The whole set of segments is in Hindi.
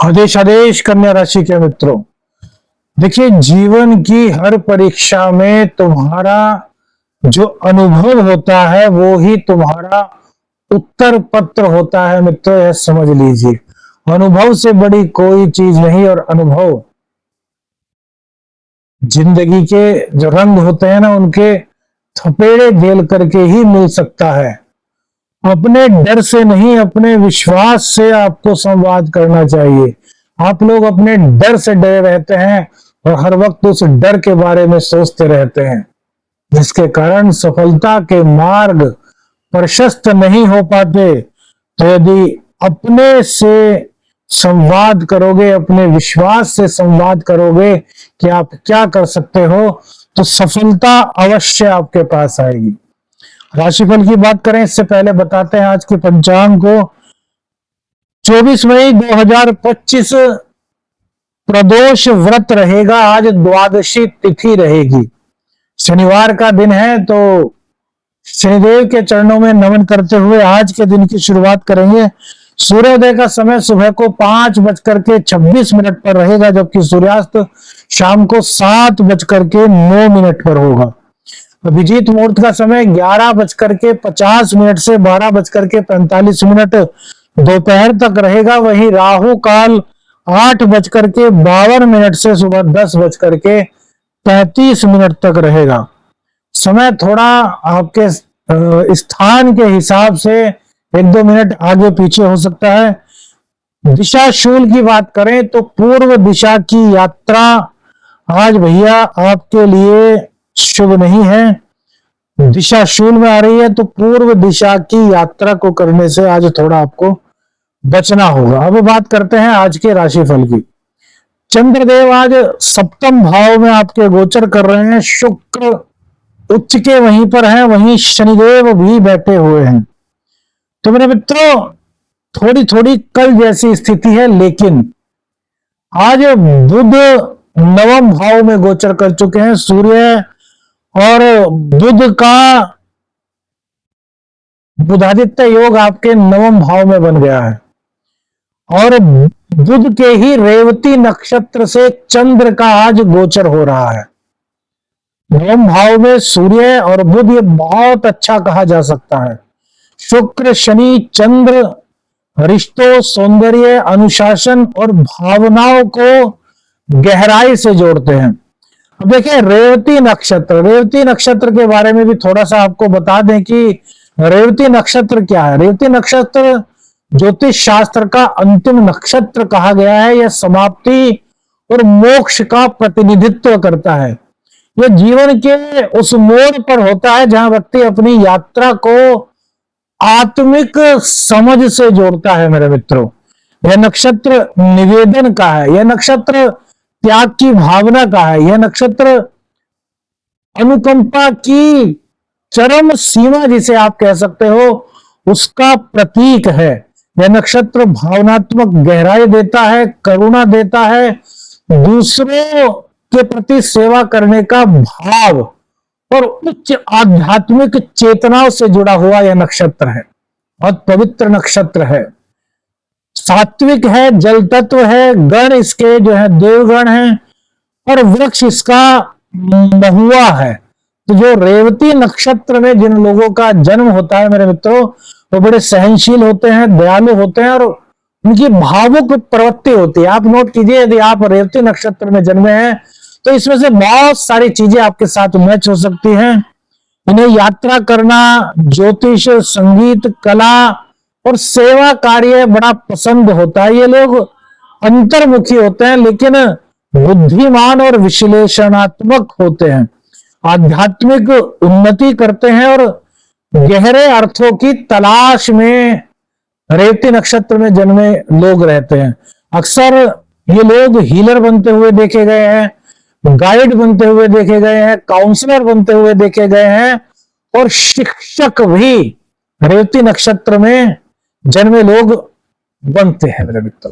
आदेश आदेश कन्या राशि के मित्रों, देखिए जीवन की हर परीक्षा में तुम्हारा जो अनुभव होता है वो ही तुम्हारा उत्तर पत्र होता है मित्रों, यह समझ लीजिए। अनुभव से बड़ी कोई चीज नहीं, और अनुभव जिंदगी के जो रंग होते हैं ना, उनके थपेड़े झेल करके ही मिल सकता है। अपने डर से नहीं, अपने विश्वास से आपको संवाद करना चाहिए। आप लोग अपने डर से डरे रहते हैं और हर वक्त उस डर के बारे में सोचते रहते हैं, जिसके कारण सफलता के मार्ग प्रशस्त नहीं हो पाते। तो यदि अपने से संवाद करोगे, अपने विश्वास से संवाद करोगे कि आप क्या कर सकते हो, तो सफलता अवश्य आपके पास आएगी। राशिफल की बात करें इससे पहले बताते हैं आज के पंचांग को। 24 मई 2025 प्रदोष व्रत रहेगा। आज द्वादशी तिथि रहेगी, शनिवार का दिन है। तो शनिदेव के चरणों में नमन करते हुए आज के दिन की शुरुआत करेंगे। सूर्योदय का समय सुबह को 5:26 पर रहेगा, जबकि सूर्यास्त शाम को 7:09 पर होगा। अभिजीत मुहूर्त का समय 11:50 से 12:45 दोपहर तक रहेगा। वहीं राहु काल 8:52 से सुबह 10:35 तक रहेगा। समय थोड़ा आपके स्थान के हिसाब से 1-2 मिनट आगे पीछे हो सकता है। दिशा शूल की बात करें तो पूर्व दिशा की यात्रा आज भैया आपके लिए शुभ नहीं है। दिशा शूल में आ रही है, तो पूर्व दिशा की यात्रा को करने से आज थोड़ा आपको बचना होगा। अब बात करते हैं आज के राशिफल की। चंद्रदेव आज सप्तम भाव में आपके गोचर कर रहे हैं। शुक्र उच्च के वहीं पर हैं, वहीं शनिदेव भी बैठे हुए हैं। तो मेरे मित्रों, थोड़ी थोड़ी कल जैसी स्थिति है, लेकिन आज बुध नवम भाव में गोचर कर चुके हैं। सूर्य और बुध का बुधादित्य योग आपके नवम भाव में बन गया है, और बुध के ही रेवती नक्षत्र से चंद्र का आज गोचर हो रहा है। नवम भाव में सूर्य और बुध, ये बहुत अच्छा कहा जा सकता है। शुक्र शनि चंद्र रिश्तों, सौंदर्य, अनुशासन और भावनाओं को गहराई से जोड़ते हैं। अब देखिए रेवती नक्षत्र के बारे में भी थोड़ा सा आपको बता दें कि रेवती नक्षत्र क्या है। रेवती नक्षत्र ज्योतिष शास्त्र का अंतिम नक्षत्र कहा गया है। यह समाप्ति और मोक्ष का प्रतिनिधित्व करता है। यह जीवन के उस मोड़ पर होता है जहां व्यक्ति अपनी यात्रा को आत्मिक समझ से जोड़ता है। मेरे मित्रों, यह नक्षत्र निवेदन का है, यह नक्षत्र त्याग की भावना का है, यह नक्षत्र अनुकंपा की चरम सीमा जिसे आप कह सकते हो उसका प्रतीक है। यह नक्षत्र भावनात्मक गहराई देता है, करुणा देता है, दूसरों के प्रति सेवा करने का भाव और उच्च आध्यात्मिक चेतनाओं से जुड़ा हुआ यह नक्षत्र है। बहुत पवित्र नक्षत्र है, सात्विक है, जल तत्व है, गण इसके जो है देवगण है, और वृक्ष इसका महुआ है। तो जो रेवती नक्षत्र में जिन लोगों का जन्म होता है मेरे मित्रों, वो बड़े सहनशील होते हैं, दयालु होते हैं, और उनकी भावुक प्रवृत्ति होती है। आप नोट कीजिए, यदि आप रेवती नक्षत्र में जन्मे हैं तो इसमें से बहुत सारी चीजें आपके साथ मैच हो सकती हैं। इन्हें यात्रा करना, ज्योतिष, संगीत, कला और सेवा कार्य बड़ा पसंद होता है। ये लोग अंतर्मुखी होते हैं, लेकिन बुद्धिमान और विश्लेषणात्मक होते हैं। आध्यात्मिक उन्नति करते हैं और गहरे अर्थों की तलाश में रेवती नक्षत्र में जन्मे लोग रहते हैं। अक्सर ये लोग हीलर बनते हुए देखे गए हैं, गाइड बनते हुए देखे गए हैं, काउंसलर बनते हुए देखे गए हैं, और शिक्षक भी रेवती नक्षत्र में जन्मे लोग बनते हैं मेरे मित्रों।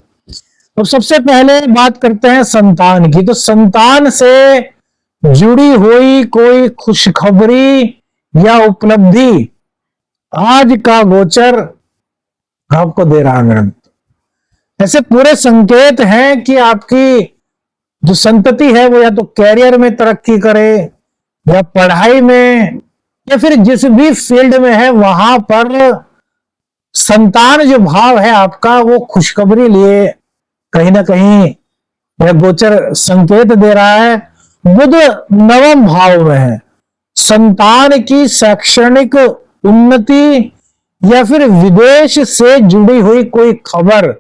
तो सबसे पहले बात करते हैं संतान की। तो संतान से जुड़ी हुई कोई खुशखबरी या उपलब्धि आज का गोचर आपको दे रहा है मेरे मित्र। ऐसे पूरे संकेत हैं कि आपकी जो संतति है वो या तो कैरियर में तरक्की करे, या पढ़ाई में, या फिर जिस भी फील्ड में है वहां पर संतान जो भाव है आपका वो खुशखबरी लिए कहीं ना कहीं यह गोचर संकेत दे रहा है। बुध नवम भाव में है, संतान की शैक्षणिक उन्नति या फिर विदेश से जुड़ी हुई कोई खबर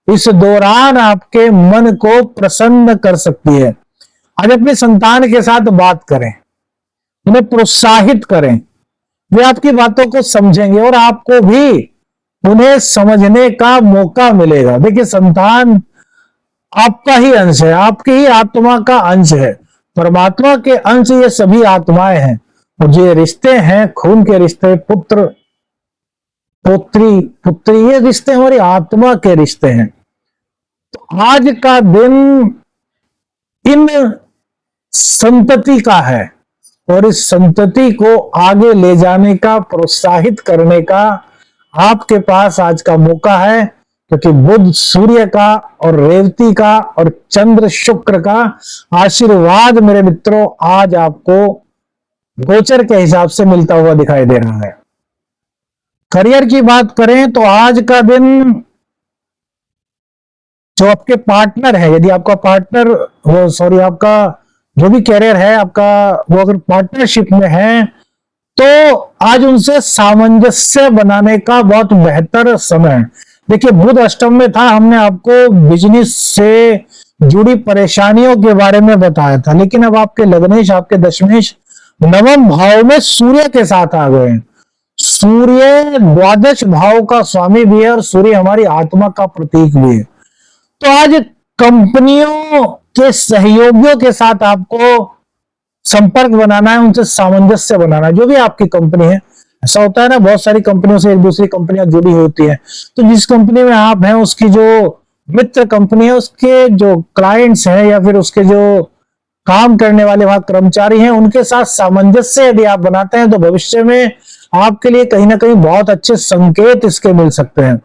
इस दौरान आपके मन को प्रसन्न कर सकती है। आज अपने संतान के साथ बात करें, उन्हें प्रोत्साहित करें, वे आपकी बातों को समझेंगे और आपको भी उन्हें समझने का मौका मिलेगा। देखिए, संतान आपका ही अंश है, आपकी ही आत्मा का अंश है, परमात्मा के अंश ये सभी आत्माएं हैं। और जो रिश्ते हैं, खून के रिश्ते, पुत्र पुत्री पुत्री, ये रिश्ते हमारी आत्मा के रिश्ते हैं। तो आज का दिन इन संतति का है और इस संतति को आगे ले जाने का, प्रोत्साहित करने का आपके पास आज का मौका है, क्योंकि बुध सूर्य का और रेवती का और चंद्र शुक्र का आशीर्वाद मेरे मित्रों आज आपको गोचर के हिसाब से मिलता हुआ दिखाई दे रहा है। करियर की बात करें तो आज का दिन जो आपके पार्टनर है, यदि आपका पार्टनर वो सॉरी आपका जो भी कैरियर है आपका, वो अगर पार्टनरशिप में है तो आज उनसे सामंजस्य बनाने का बहुत बेहतर समय है। देखिए, बुध अष्टम में था, हमने आपको बिजनेस से जुड़ी परेशानियों के बारे में बताया था, लेकिन अब आपके लग्नेश, आपके दशमेश नवम भाव में सूर्य के साथ आ गए। सूर्य द्वादश भाव का स्वामी भी है और सूर्य हमारी आत्मा का प्रतीक भी है। तो आज कंपनियों के सहयोगियों के साथ आपको संपर्क बनाना है, उनसे सामंजस्य बनाना है। जो भी आपकी कंपनी है, ऐसा होता है ना, बहुत सारी कंपनियों से एक दूसरी कंपनियां जुड़ी होती है, तो जिस कंपनी में आप हैं उसकी जो मित्र कंपनी है, उसके जो क्लाइंट्स हैं या फिर उसके जो काम करने वाले वहां कर्मचारी हैं, उनके साथ सामंजस्य यदि आप बनाते हैं तो भविष्य में आपके लिए कहीं ना कहीं बहुत अच्छे संकेत इसके मिल सकते हैं।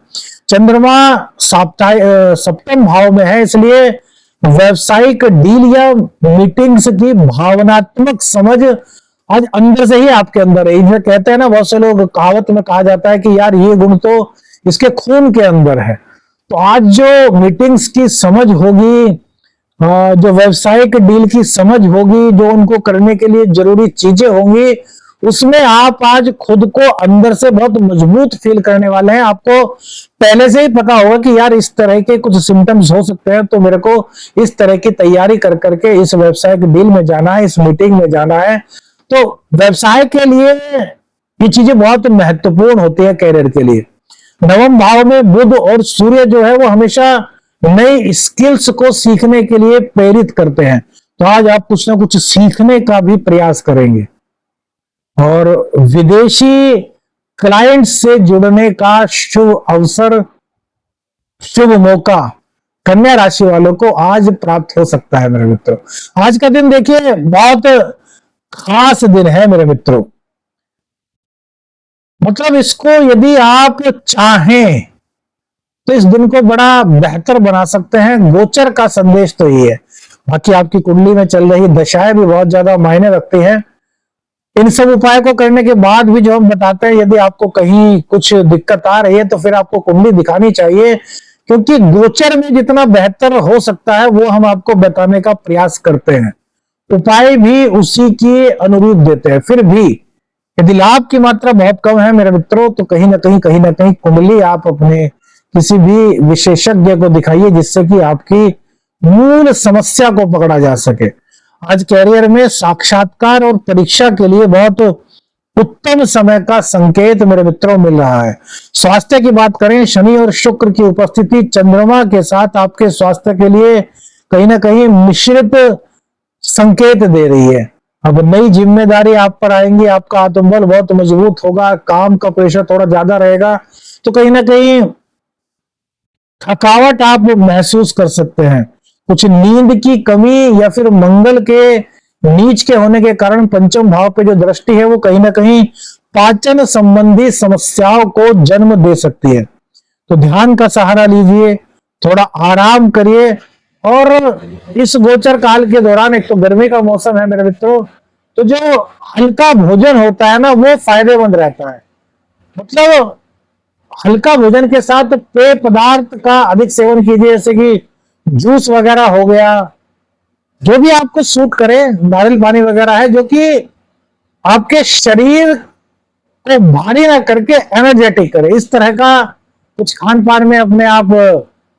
चंद्रमा सप्तम भाव में है, इसलिए व्यवसायिक डील या मीटिंग्स की भावनात्मक समझ आज अंदर से ही आपके अंदर है। इन्हें कहते हैं ना, बहुत से लोग, कहावत में कहा जाता है कि यार ये गुण तो इसके खून के अंदर है। तो आज जो मीटिंग्स की समझ होगी, जो व्यवसायिक डील की समझ होगी, जो उनको करने के लिए जरूरी चीजें होंगी, उसमें आप आज खुद को अंदर से बहुत मजबूत फील करने वाले हैं। आपको पहले से ही पता होगा कि यार इस तरह के कुछ सिम्टम्स हो सकते हैं, तो मेरे को इस तरह की तैयारी कर करके इस व्यवसायिक डील में जाना है, इस मीटिंग में जाना है। तो व्यवसाय के लिए ये चीजें बहुत महत्वपूर्ण होती है, कैरियर के लिए। नवम भाव में बुध और सूर्य जो है वो हमेशा नई स्किल्स को सीखने के लिए प्रेरित करते हैं। तो आज आप कुछ ना कुछ सीखने का भी प्रयास करेंगे और विदेशी क्लाइंट से जुड़ने का शुभ अवसर, शुभ मौका कन्या राशि वालों को आज प्राप्त हो सकता है मेरे मित्रों। आज का दिन देखिए बहुत खास दिन है मेरे मित्रों। मतलब इसको यदि आप चाहें तो इस दिन को बड़ा बेहतर बना सकते हैं। गोचर का संदेश तो ये है, बाकी आपकी कुंडली में चल रही दशाएं भी बहुत ज्यादा मायने रखती हैं। इन सब उपाय को करने के बाद भी जो हम बताते हैं, यदि आपको कहीं कुछ दिक्कत आ रही है तो फिर आपको कुंडली दिखानी चाहिए, क्योंकि गोचर में जितना बेहतर हो सकता है वो हम आपको बताने का प्रयास करते हैं। उपाय भी उसी के अनुरूप देते हैं। फिर भी यदि लाभ की मात्रा बहुत कम है मेरे मित्रों, तो कहीं ना कहीं कुंडली आप अपने किसी भी विशेषज्ञ को दिखाइए, जिससे कि आपकी मूल समस्या को पकड़ा जा सके। आज कैरियर में साक्षात्कार और परीक्षा के लिए बहुत उत्तम समय का संकेत मेरे मित्रों मिल रहा है। स्वास्थ्य की बात करें, शनि और शुक्र की उपस्थिति चंद्रमा के साथ आपके स्वास्थ्य के लिए कहीं ना कहीं मिश्रित संकेत दे रही है। अब नई जिम्मेदारी आप पर आएंगी, आपका आत्मबल बहुत मजबूत होगा, काम का प्रेशर थोड़ा ज्यादा रहेगा, तो कहीं ना कहीं थकावट आप महसूस कर सकते हैं। कुछ नींद की कमी या फिर मंगल के नीच के होने के कारण पंचम भाव पे जो दृष्टि है वो कहीं ना कहीं पाचन संबंधी समस्याओं को जन्म दे सकती है। तो ध्यान का सहारा लीजिए, थोड़ा आराम करिए। और इस गोचर काल के दौरान एक तो गर्मी का मौसम है मेरे मित्रों, तो जो हल्का भोजन होता है ना वो फायदेमंद रहता है। मतलब हल्का भोजन के साथ पेय पदार्थ का अधिक सेवन कीजिए, जैसे कि जूस वगैरह हो गया, जो भी आपको सूट करे, नारियल पानी वगैरह है, जो कि आपके शरीर को भारी ना करके एनर्जेटिक करे। इस तरह का कुछ खान पान में अपने आप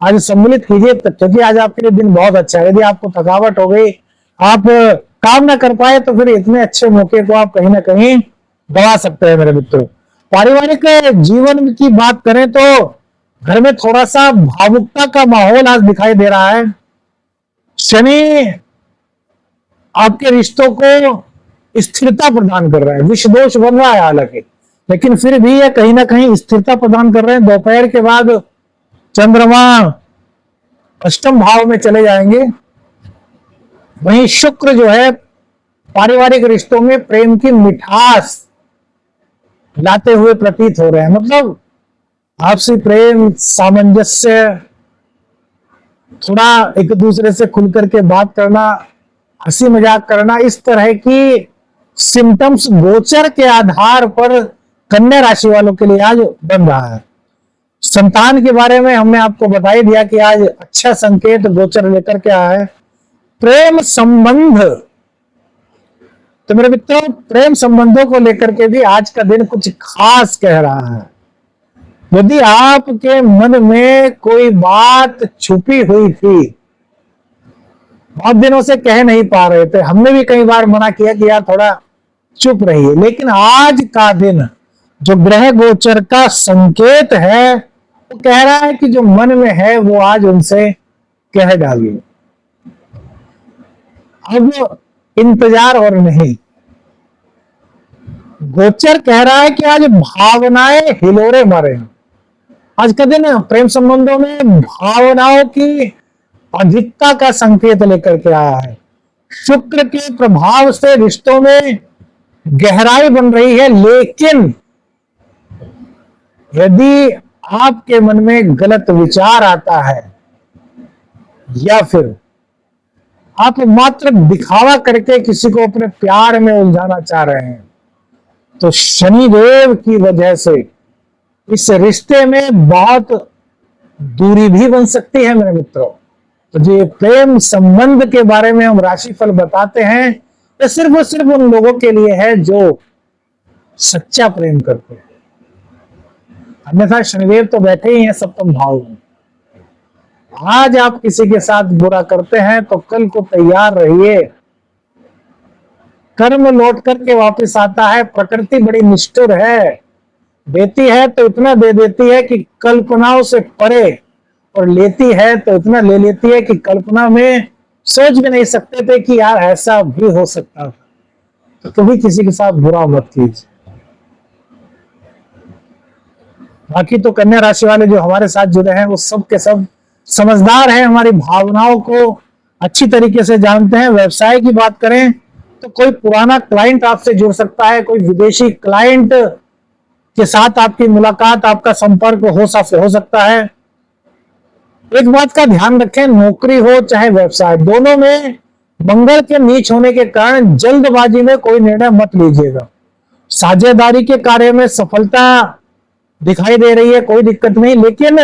आज सम्मिलित कीजिए, क्योंकि आज आपके लिए दिन बहुत अच्छा है। यदि आपको थकावट हो गई, आप काम ना कर पाए, तो फिर इतने अच्छे मौके को आप कहीं ना कहीं गवा सकते हैं मेरे मित्रों। पारिवारिक जीवन की बात करें तो घर में थोड़ा सा भावुकता का माहौल आज दिखाई दे रहा है। शनि आपके रिश्तों को स्थिरता प्रदान कर रहा है, विष दोष बन रहा है हालांकि, लेकिन फिर भी यह कहीं ना कहीं स्थिरता प्रदान कर रहे हैं। दोपहर के बाद चंद्रमा अष्टम भाव में चले जाएंगे। वहीं शुक्र जो है पारिवारिक रिश्तों में प्रेम की मिठास लाते हुए प्रतीत हो रहे हैं। मतलब आपसी प्रेम, सामंजस्य, थोड़ा एक दूसरे से खुल करके बात करना, हंसी मजाक करना, इस तरह की सिम्टम्स गोचर के आधार पर कन्या राशि वालों के लिए आज बन रहा है। संतान के बारे में हमने आपको बता ही दिया कि आज अच्छा संकेत गोचर लेकर के आया है। प्रेम संबंध, तो मेरे मित्रों प्रेम संबंधों को लेकर के भी आज का दिन कुछ खास कह रहा है। यदि आपके मन में कोई बात छुपी हुई थी, बहुत दिनों से कह नहीं पा रहे थे, हमने भी कई बार मना किया कि यार थोड़ा चुप रहिए, लेकिन आज का दिन जो ग्रह गोचर का संकेत है वो कह रहा है कि जो मन में है वो आज उनसे कह डालिए। अब इंतजार और नहीं, गोचर कह रहा है कि आज भावनाएं हिलोरे मारे। आज का दिन प्रेम संबंधों में भावनाओं की अधिकता का संकेत लेकर के आया है। शुक्र के प्रभाव से रिश्तों में गहराई बन रही है, लेकिन यदि आपके मन में गलत विचार आता है या फिर आप मात्र दिखावा करके किसी को अपने प्यार में उलझाना चाह रहे हैं, तो शनिदेव की वजह से इस रिश्ते में बहुत दूरी भी बन सकती है मेरे मित्रों। तो जो प्रेम संबंध के बारे में हम राशिफल बताते हैं, ये सिर्फ और सिर्फ उन लोगों के लिए है जो सच्चा प्रेम करते हैं। अन्यथा शनिदेव तो बैठे ही हैं सप्तम भाव में। आज आप किसी के साथ बुरा करते हैं तो कल को तैयार रहिए, कर्म लौट करके वापस आता है। प्रकृति बड़ी निष्ठुर है, देती है तो इतना दे देती है कि कल्पनाओं से परे, और लेती है तो इतना ले लेती है कि कल्पना में सोच भी नहीं सकते थे कि यार ऐसा भी हो सकता था। तो कभी किसी के साथ बुरा मत कीजिए। बाकी तो कन्या राशि वाले जो हमारे साथ जुड़े हैं वो सब के सब समझदार हैं, हमारी भावनाओं को अच्छी तरीके से जानते हैं। व्यवसाय की बात करें तो कोई पुराना क्लाइंट आपसे जुड़ सकता है, कोई विदेशी क्लाइंट के साथ आपकी मुलाकात, आपका संपर्क हो सकता है। एक बात का ध्यान रखें, नौकरी हो चाहे व्यवसाय, दोनों में मंगल के नीच होने के कारण जल्दबाजी में कोई निर्णय मत लीजिएगा। साझेदारी के कार्य में सफलता दिखाई दे रही है, कोई दिक्कत नहीं, लेकिन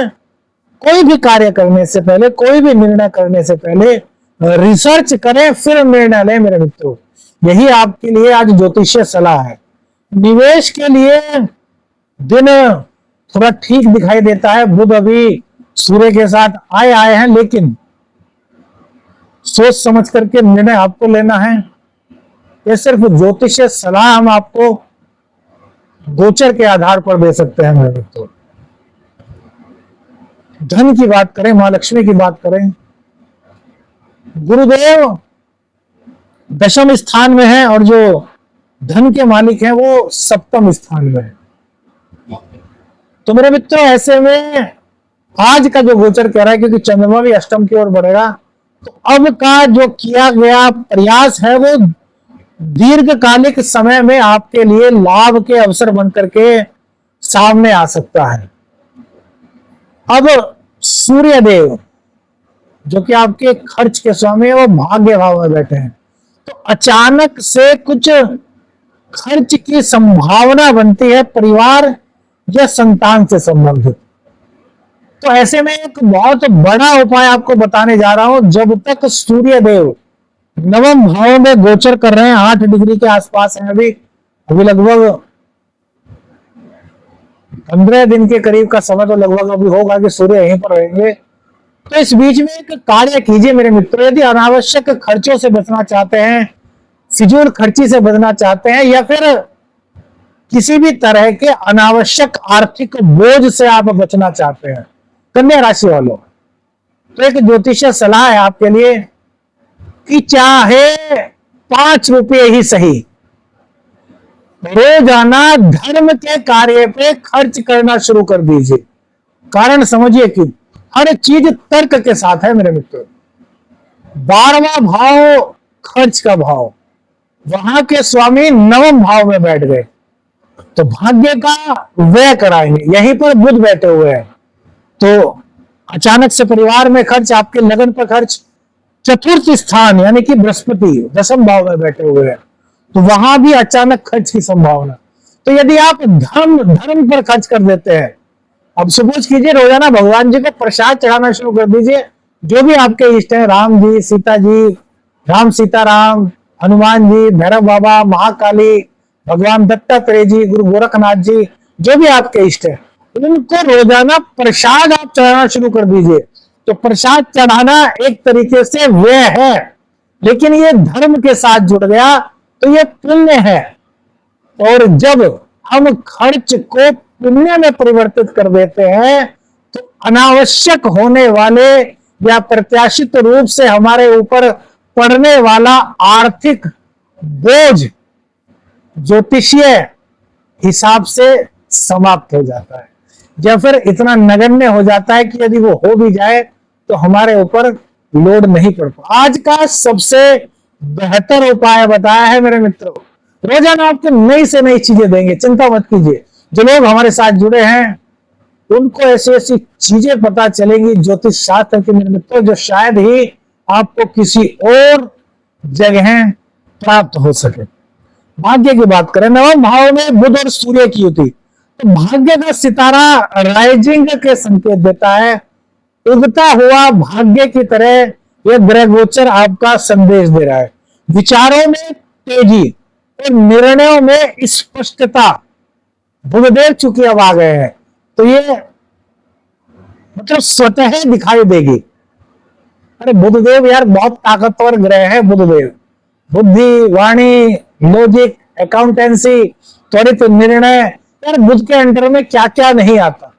कोई भी कार्य करने से पहले, कोई भी निर्णय करने से पहले रिसर्च करें फिर निर्णय लें मेरे मित्रों। यही आपके लिए आज ज्योतिषीय सलाह है। निवेश के लिए दिन थोड़ा ठीक दिखाई देता है। बुध अभी सूर्य के साथ आए हैं, लेकिन सोच समझ करके निर्णय आपको लेना है। यह सिर्फ ज्योतिषीय सलाह हम आपको गोचर के आधार पर दे सकते हैं मेरे मित्रों। धन की बात करें, मां लक्ष्मी की बात करें, गुरुदेव दशम स्थान में है और जो धन के मालिक हैं वो सप्तम स्थान में है। तो मेरे मित्रों ऐसे में आज का जो गोचर कह रहा है, क्योंकि चंद्रमा भी अष्टम की ओर बढ़ेगा, तो अब का जो किया गया प्रयास है वो दीर्घकालिक समय में आपके लिए लाभ के अवसर बनकर के सामने आ सकता है। अब सूर्यदेव जो कि आपके खर्च के स्वामी है, वो भाग्य भाव में बैठे हैं। तो अचानक से कुछ खर्च की संभावना बनती है परिवार या संतान से संबंधित। तो ऐसे में एक बहुत बड़ा उपाय आपको बताने जा रहा हूं। जब तक सूर्य देव नवम भाव में गोचर कर रहे हैं, 8 डिग्री के आसपास है अभी लगभग 15 दिन के करीब का समय तो लगभग अभी होगा कि सूर्य यहीं पर रहेंगे। तो इस बीच में एक कार्य कीजिए मेरे मित्रों। यदि अनावश्यक खर्चों से बचना चाहते हैं, फिजूल खर्ची से बचना चाहते हैं, या फिर किसी भी तरह के अनावश्यक आर्थिक बोझ से आप बचना चाहते हैं, कन्या राशि वालों, तो एक ज्योतिषीय सलाह है आपके लिए कि चाहे 5 रुपये ही सही, रोजाना धर्म के कार्य पे खर्च करना शुरू कर दीजिए। कारण समझिए कि हर चीज तर्क के साथ है मेरे मित्रों। 12वां भाव खर्च का भाव, वहां के स्वामी नवम भाव में बैठ गए, तो भाग्य का व्यय कराएंगे। यहीं पर बुध बैठे हुए हैं, तो अचानक से परिवार में खर्च, आपके लगन पर खर्च। चतुर्थ स्थान यानी कि बृहस्पति 10वें भाव में बैठे हुए हैं, तो वहां भी अचानक खर्च की संभावना। तो यदि आप धर्म पर खर्च कर देते हैं, अब सपोज कीजिए रोजाना भगवान जी को प्रसाद चढ़ाना शुरू कर दीजिए। जो भी आपके इष्ट हैं, राम जी, सीता जी, राम सीताराम, हनुमान जी, भैरव बाबा, महाकाली, भगवान दत्तात्रेय जी, गुरु गोरखनाथ जी, जो भी आपके इष्ट है, उनको रोजाना प्रसाद आप चढ़ाना शुरू कर दीजिए। तो प्रसाद चढ़ाना एक तरीके से व्यय है, लेकिन ये धर्म के साथ जुड़ गया तो ये पुण्य है। और जब हम खर्च को पुण्य में परिवर्तित कर देते हैं, तो अनावश्यक होने वाले या प्रत्याशित रूप से हमारे ऊपर पड़ने वाला आर्थिक बोझ ज्योतिषीय हिसाब से समाप्त हो जाता है, या फिर इतना नगण्य हो जाता है कि यदि वो हो भी जाए तो हमारे ऊपर लोड नहीं पड़ता। आज का सबसे बेहतर उपाय बताया है मेरे मित्रों। रोजाना आपको नई से नई चीजें देंगे, चिंता मत कीजिए। जो लोग हमारे साथ जुड़े हैं उनको ऐसी ऐसी चीजें पता चलेंगी ज्योतिष शास्त्र के मेरे मित्रों, जो शायद ही आपको किसी और जगह प्राप्त हो सके। भाग्य की बात करें, नवम भाव में बुध और सूर्य की युति, तो भाग्य का सितारा राइजिंग के संकेत देता है। उगता हुआ भाग्य की तरह यह ग्रह गोचर आपका संदेश दे रहा है। विचारों में तेजी और निर्णयों में स्पष्टता, बुधदेव चूंकि अब आ गए हैं, तो ये मतलब स्वतः दिखाई देगी। अरे बुधदेव यार बहुत ताकतवर ग्रह है बुधदेव। बुद्धि, वाणी, लॉजिक, अकाउंटेंसी, त्वरित निर्णय, यार बुध के अंडर में क्या क्या नहीं आता।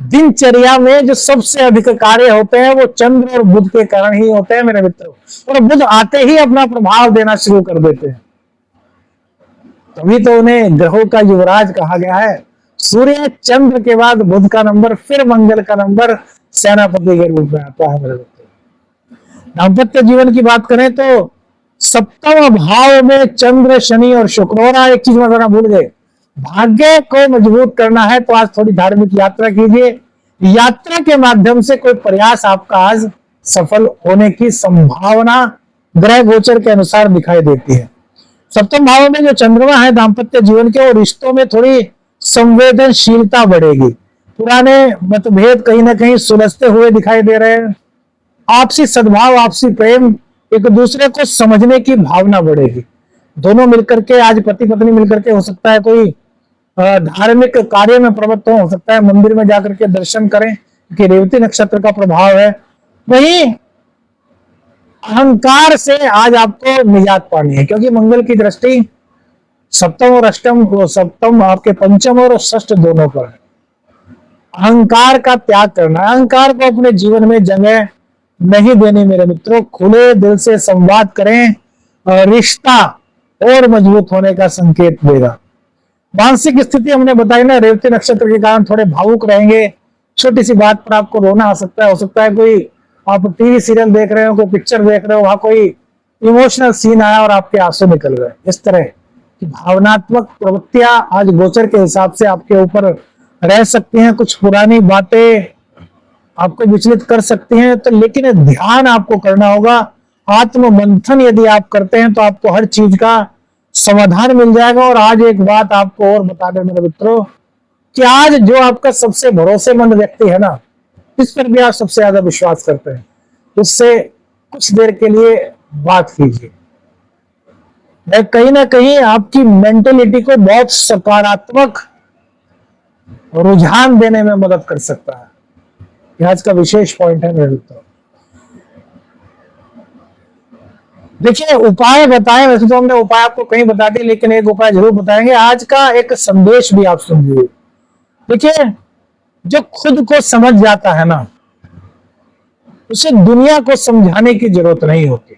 दिनचर्या में जो सबसे अधिक कार्य होते हैं वो चंद्र और बुध के कारण ही होते हैं मेरे मित्रों, और बुध आते ही अपना प्रभाव देना शुरू कर देते हैं। तभी तो उन्हें ग्रहों का युवराज कहा गया है। सूर्य चंद्र के बाद बुध का नंबर, फिर मंगल का नंबर सेनापति के रूप में आता है मेरे मित्रों। दाम्पत्य जीवन की बात करें तो 7वें भाव में चंद्र, शनि और शुक्र। और एक चीज बताना भूल गए, भाग्य को मजबूत करना है तो आज थोड़ी धार्मिक यात्रा कीजिए। यात्रा के माध्यम से कोई प्रयास आपका आज सफल होने की संभावना ग्रह गोचर के अनुसार दिखाई देती है। 7वें भाव में जो चंद्रमा है दाम्पत्य जीवन के, और रिश्तों में थोड़ी संवेदनशीलता बढ़ेगी। पुराने मतभेद कहीं ना कहीं सुलझते हुए दिखाई दे रहे हैं। आपसी सद्भाव, आपसी प्रेम, एक दूसरे को समझने की भावना बढ़ेगी। दोनों मिलकर के, आज पति पत्नी मिलकर के, हो सकता है कोई धार्मिक कार्य में प्रवृत्त हो सकता है मंदिर में जाकर के दर्शन करें, क्योंकि रेवती नक्षत्र का प्रभाव है। वहीं अहंकार से आज आपको निजात पानी है, क्योंकि मंगल की दृष्टि सप्तम और अष्टम, सप्तम आपके पंचम और षष्ठ दोनों पर है। अहंकार का त्याग करना, अहंकार को अपने जीवन में जगह नहीं देनी मेरे मित्रों। खुले दिल से संवाद करें, रिश्ता और मजबूत होने का संकेत देगा। मानसिक स्थिति हमने बताई ना, रेवती नक्षत्र के कारण थोड़े भावुक रहेंगे। छोटी सी बात पर आपको रोना आ सकता है। हो सकता है कोई आप टीवी सीरियल देख रहे हो, कोई पिक्चर देख रहे हो, वहां कोई इमोशनल सीन आया और आपके आंसू निकल गए। इस तरह की भावनात्मक प्रवृत्तियां आज गोचर के हिसाब से आपके ऊपर रह सकती हैं। कुछ पुरानी बातें आपको विचलित कर सकती हैं, तो लेकिन ध्यान आपको करना होगा। आत्म मंथन यदि आप करते हैं तो आपको हर चीज का समाधान मिल जाएगा। और आज एक बात आपको और बता दें मेरे मित्रों, कि आज जो आपका सबसे भरोसेमंद व्यक्ति है ना, जिस पर भी आप सबसे ज्यादा विश्वास करते हैं, उससे कुछ देर के लिए बात कीजिए। कहीं ना कहीं आपकी मेंटेलिटी को बहुत सकारात्मक रुझान देने में मदद कर सकता है। यह आज का विशेष पॉइंट है मेरे मित्रों। देखिए, उपाय बताए, वैसे तो हमने उपाय आपको कहीं बता दिए, लेकिन एक उपाय जरूर बताएंगे। आज का एक संदेश भी आप सुनिए। देखिए, जो खुद को समझ जाता है ना, उसे दुनिया को समझाने की जरूरत नहीं होती।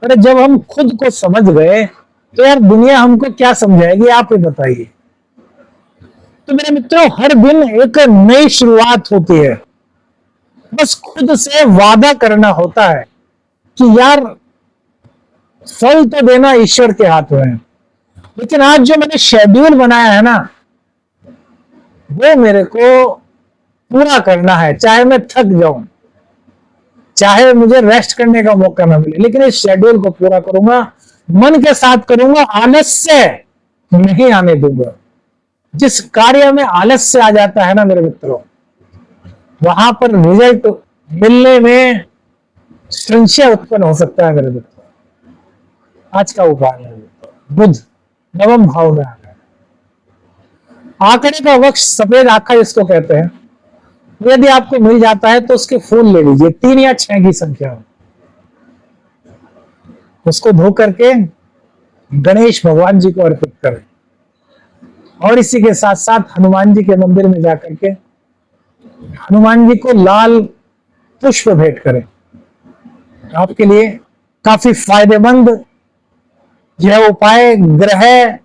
अरे जब हम खुद को समझ गए तो यार दुनिया हमको क्या समझाएगी, आप ही बताइए। तो मेरे मित्रों, हर दिन एक नई शुरुआत होती है। बस खुद से वादा करना होता है कि यार फल तो देना ईश्वर के हाथ में है, लेकिन आज जो मैंने शेड्यूल बनाया है ना, वो मेरे को पूरा करना है। चाहे मैं थक जाऊं, चाहे मुझे रेस्ट करने का मौका ना मिले, लेकिन इस शेड्यूल को पूरा करूंगा, मन के साथ करूंगा, आलस्य नहीं आने दूंगा। जिस कार्य में आलस्य आ जाता है ना मेरे मित्रों, वहां पर रिजल्ट मिलने में संशय उत्पन्न हो सकता है मेरे मित्रों। आज का उपाय है बुध नवम भाव में आ गया। आंकड़े का वृक्ष, सफेद आखा जिसको कहते हैं, यदि आपको मिल जाता है तो उसके फूल ले लीजिए, 3 या 6 की संख्या में। उसको धो करके गणेश भगवान जी को अर्पित करें, और इसी के साथ साथ हनुमान जी के मंदिर में जाकर के हनुमान जी को लाल पुष्प भेंट करें। आपके लिए काफी फायदेमंद यह उपाय ग्रह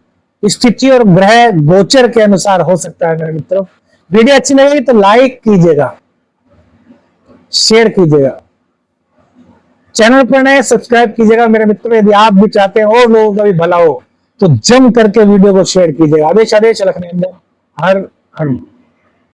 स्थिति और ग्रह गोचर के अनुसार हो सकता है मेरे मित्रों। वीडियो अच्छी लगेगी तो लाइक कीजिएगा, शेयर कीजिएगा, चैनल पर नए सब्सक्राइब कीजिएगा मेरे मित्रों। यदि आप भी चाहते हैं और लोगों का भी भला हो तो जम करके वीडियो को शेयर कीजिएगा। आदेश आदेश लखनऊ, हर हर